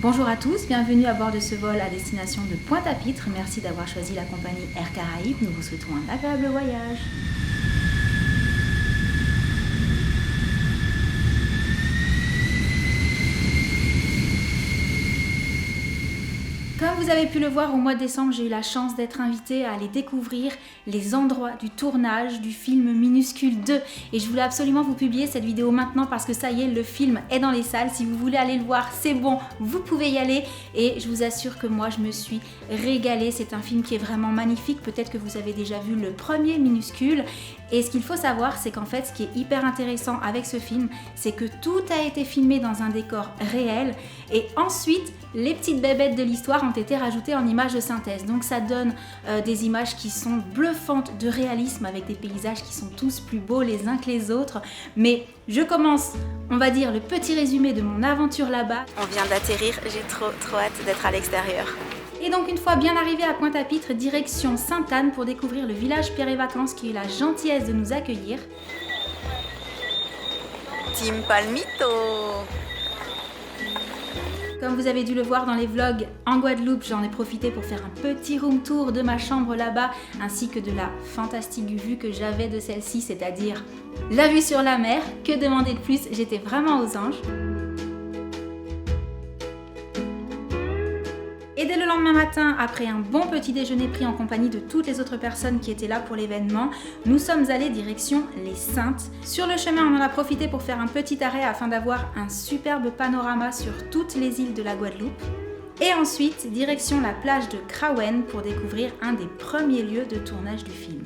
Bonjour à tous, bienvenue à bord de ce vol à destination de Pointe-à-Pitre. Merci d'avoir choisi la compagnie Air Caraïbes. Nous vous souhaitons un agréable voyage. Comme vous avez pu le voir, au mois de décembre, j'ai eu la chance d'être invitée à aller découvrir les endroits du tournage du film Minuscule 2. Et je voulais absolument vous publier cette vidéo maintenant parce que ça y est, le film est dans les salles. Si vous voulez aller le voir, c'est bon, vous pouvez y aller. Et je vous assure que moi, je me suis régalée. C'est un film qui est vraiment magnifique. Peut-être que vous avez déjà vu le premier Minuscule. Et ce qu'il faut savoir, c'est qu'en fait, ce qui est hyper intéressant avec ce film, c'est que tout a été filmé dans un décor réel. Et ensuite, les petites bébêtes de l'histoire ont été rajoutées en images de synthèse. Donc ça donne des images qui sont bluffantes de réalisme avec des paysages qui sont tous plus beaux les uns que les autres. Mais je commence, on va dire, le petit résumé de mon aventure là-bas. On vient d'atterrir, j'ai trop hâte d'être à l'extérieur. Et donc une fois bien arrivé à Pointe-à-Pitre, direction Sainte-Anne pour découvrir le village Pierre et Vacances qui a eu la gentillesse de nous accueillir. Team Palmito! Comme vous avez dû le voir dans les vlogs en Guadeloupe, j'en ai profité pour faire un petit room tour de ma chambre là-bas, ainsi que de la fantastique vue que j'avais de celle-ci, c'est-à-dire la vue sur la mer. Que demander de plus? J'étais vraiment aux anges. Et dès le lendemain matin, après un bon petit déjeuner pris en compagnie de toutes les autres personnes qui étaient là pour l'événement, nous sommes allés direction les Saintes. Sur le chemin, on en a profité pour faire un petit arrêt afin d'avoir un superbe panorama sur toutes les îles de la Guadeloupe. Et ensuite, direction la plage de Krawen pour découvrir un des premiers lieux de tournage du film.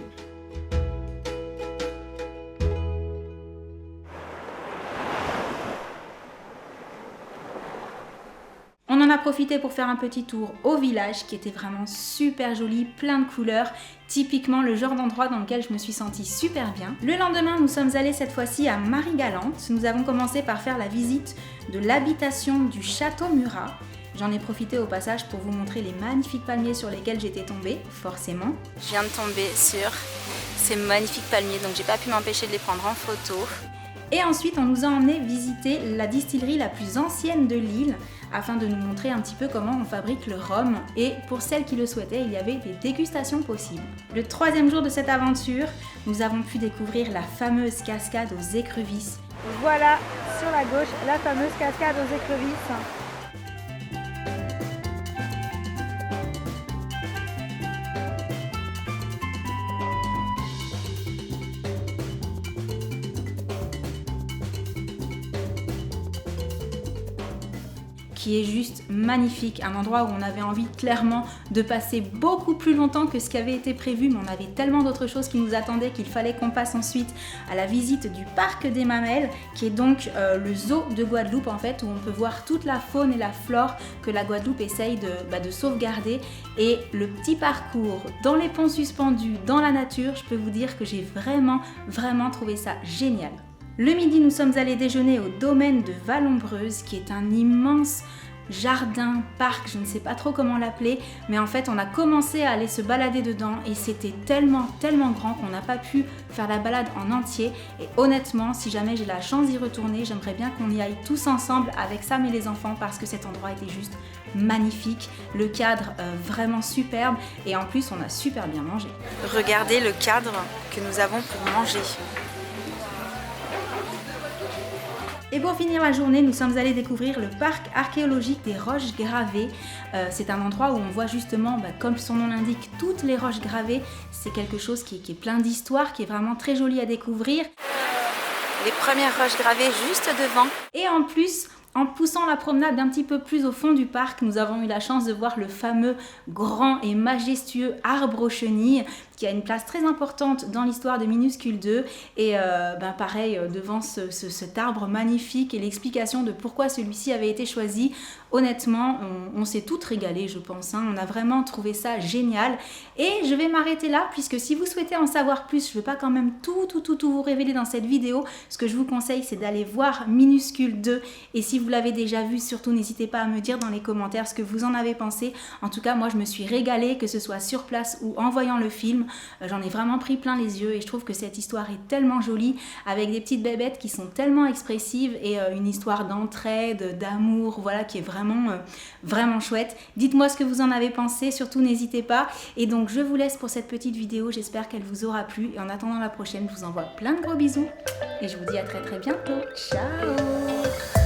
On en a profité pour faire un petit tour au village qui était vraiment super joli, plein de couleurs, typiquement le genre d'endroit dans lequel je me suis sentie super bien. Le lendemain, nous sommes allés cette fois-ci à Marie-Galante. Nous avons commencé par faire la visite de l'habitation du château Murat. J'en ai profité au passage pour vous montrer les magnifiques palmiers sur lesquels j'étais tombée, forcément. Je viens de tomber sur ces magnifiques palmiers, donc j'ai pas pu m'empêcher de les prendre en photo. Et ensuite, on nous a emmené visiter la distillerie la plus ancienne de l'île afin de nous montrer un petit peu comment on fabrique le rhum. Et pour celles qui le souhaitaient, il y avait des dégustations possibles. Le troisième jour de cette aventure, nous avons pu découvrir la fameuse cascade aux écrevisses. Voilà, sur la gauche, la fameuse cascade aux écrevisses. Qui est juste magnifique, un endroit où on avait envie clairement de passer beaucoup plus longtemps que ce qui avait été prévu, mais on avait tellement d'autres choses qui nous attendaient qu'il fallait qu'on passe ensuite à la visite du parc des Mamelles, qui est donc le zoo de Guadeloupe en fait, où on peut voir toute la faune et la flore que la Guadeloupe essaye de sauvegarder. Et le petit parcours dans les ponts suspendus, dans la nature, je peux vous dire que j'ai vraiment trouvé ça génial. Le midi, nous sommes allés déjeuner au domaine de Vallombreuse, qui est un immense jardin, parc, je ne sais pas trop comment l'appeler, mais en fait on a commencé à aller se balader dedans et c'était tellement grand qu'on n'a pas pu faire la balade en entier. Et honnêtement, si jamais j'ai la chance d'y retourner, j'aimerais bien qu'on y aille tous ensemble avec Sam et les enfants parce que cet endroit était juste magnifique, le cadre vraiment superbe et en plus on a super bien mangé. Regardez le cadre que nous avons pour manger. Et pour finir la journée, nous sommes allés découvrir le parc archéologique des roches gravées. C'est un endroit où on voit justement, comme son nom l'indique, toutes les roches gravées. C'est quelque chose qui est plein d'histoire, qui est vraiment très joli à découvrir. Les premières roches gravées juste devant. Et en plus, en poussant la promenade un petit peu plus au fond du parc, nous avons eu la chance de voir le fameux grand et majestueux arbre aux chenilles qui a une place très importante dans l'histoire de Minuscule 2 et pareil devant cet arbre magnifique et l'explication de pourquoi celui-ci avait été choisi, honnêtement on s'est toutes régalées je pense, on a vraiment trouvé ça génial et je vais m'arrêter là puisque si vous souhaitez en savoir plus, je ne vais pas quand même tout vous révéler dans cette vidéo. Ce que je vous conseille c'est d'aller voir Minuscule 2 et si vous l'avez déjà vu, surtout n'hésitez pas à me dire dans les commentaires ce que vous en avez pensé. En tout cas, moi je me suis régalée, que ce soit sur place ou en voyant le film. J'en ai vraiment pris plein les yeux et je trouve que cette histoire est tellement jolie, avec des petites bébêtes qui sont tellement expressives et une histoire d'entraide, d'amour, voilà, qui est vraiment chouette. Dites-moi ce que vous en avez pensé, surtout n'hésitez pas. Et donc je vous laisse pour cette petite vidéo, j'espère qu'elle vous aura plu. Et en attendant la prochaine, je vous envoie plein de gros bisous et je vous dis à très bientôt. Ciao!